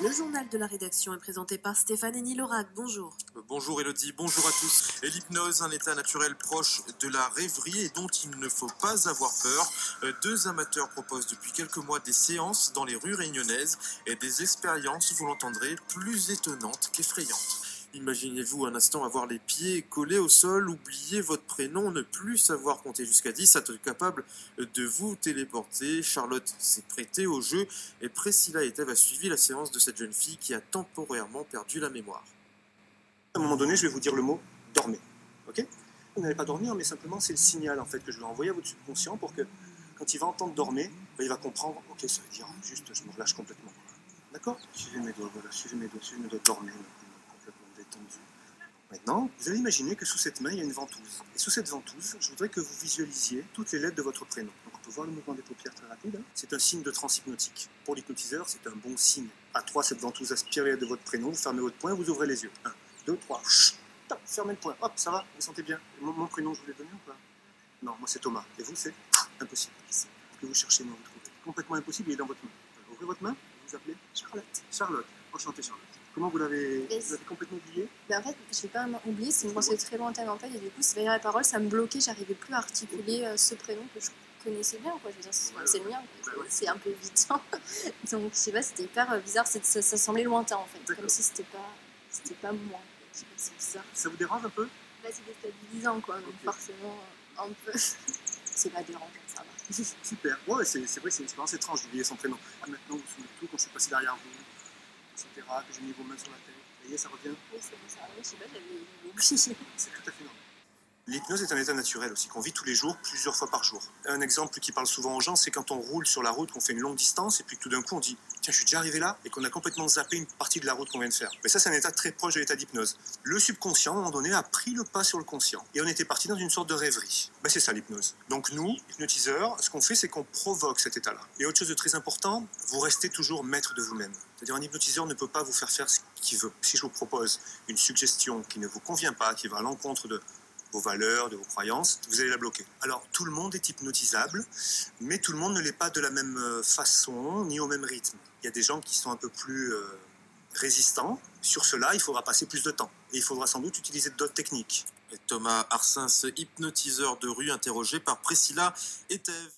Le journal de la rédaction est présenté par Stéphane Henny-Laurac. Bonjour. Bonjour Elodie, bonjour à tous. Et l'hypnose, un état naturel proche de la rêverie et dont il ne faut pas avoir peur. Deux amateurs proposent depuis quelques mois des séances dans les rues réunionnaises et des expériences, vous l'entendrez, plus étonnantes qu'effrayantes. Imaginez-vous un instant avoir les pieds collés au sol, oublier votre prénom, ne plus savoir compter jusqu'à 10, être capable de vous téléporter. Charlotte s'est prêtée au jeu et Priscilla et Eve a suivi la séance de cette jeune fille qui a temporairement perdu la mémoire. À un moment donné, je vais vous dire le mot « dormez ». Ok ? Vous n'allez pas dormir, mais simplement c'est le signal en fait que je vais envoyer à votre subconscient pour que quand il va entendre « dormez », il va comprendre « ok, ça veut dire juste je me relâche complètement ». D'accord ? Suivez mes doigts, voilà, suivez mes doigts, dormez, complètement détendu. Maintenant, vous allez imaginer que sous cette main, il y a une ventouse. Et sous cette ventouse, je voudrais que vous visualisiez toutes les lettres de votre prénom. Donc on peut voir le mouvement des paupières très rapide. C'est un signe de transe hypnotique. Pour l'hypnotiseur, c'est un bon signe. À 3, cette ventouse aspire les lettres de votre prénom, vous fermez votre poing, vous ouvrez les yeux. 1, 2, 3, top, fermez le poing. Hop, ça va, vous sentez bien. Mon prénom, je vous l'ai donné ou pas? Non, moi c'est Thomas. Et vous, c'est impossible. Ce que vous cherchez, moi, vous trouvez. Complètement impossible, il est dans votre main. Ouvrez votre main, vous vous appelez Charlotte. Charlotte. Enchantée, Charlotte. Comment vous l'avez complètement oublié? En fait, je ne l'ai pas oublié, c'est une pensée très lointaine en fait, et du coup, c'est la parole, ça me bloquait, j'arrivais plus à articuler ce prénom que je connaissais bien, quoi. Je veux dire, c'est le mien, c'est un peu évident. Donc, je sais pas, c'était hyper bizarre, ça semblait lointain en fait, comme si c'était pas moi. C'est bizarre. Ça vous dérange un peu? Là, c'est déstabilisant, quoi, donc forcément, un peu. C'est pas dérangeant, ça va. Super. Ouais, c'est vrai que c'est une expérience étrange d'oublier son prénom. Ah, maintenant, vous vous souvenez de tout quand c'est passé derrière vous, etc., que j'ai mis vos mains sur la tête. Vous voyez, ça revient? Oui, c'est bon, ça arrive, je sais pas, j'avais oublié. C'est tout à fait normal. L'hypnose est un état naturel aussi, qu'on vit tous les jours, plusieurs fois par jour. Un exemple qui parle souvent aux gens, c'est quand on roule sur la route, qu'on fait une longue distance, et puis que tout d'un coup on dit « Tiens, je suis déjà arrivé là », et qu'on a complètement zappé une partie de la route qu'on vient de faire. Mais ça, c'est un état très proche de l'état d'hypnose. Le subconscient, à un moment donné, a pris le pas sur le conscient. Et on était parti dans une sorte de rêverie. Ben, c'est ça l'hypnose. Donc nous, hypnotiseurs, ce qu'on fait, c'est qu'on provoque cet état-là. Et autre chose de très important, vous restez toujours maître de vous-même. C'est-à-dire un hypnotiseur ne peut pas vous faire faire ce qu'il veut. Si je vous propose une suggestion qui ne vous convient pas, qui va à l'encontre de vos valeurs, de vos croyances, vous allez la bloquer. Alors, tout le monde est hypnotisable, mais tout le monde ne l'est pas de la même façon, ni au même rythme. Il y a des gens qui sont un peu plus résistants. Sur cela, il faudra passer plus de temps. Et il faudra sans doute utiliser d'autres techniques. Et Thomas Arsens, hypnotiseur de rue, interrogé par Priscilla et Eve.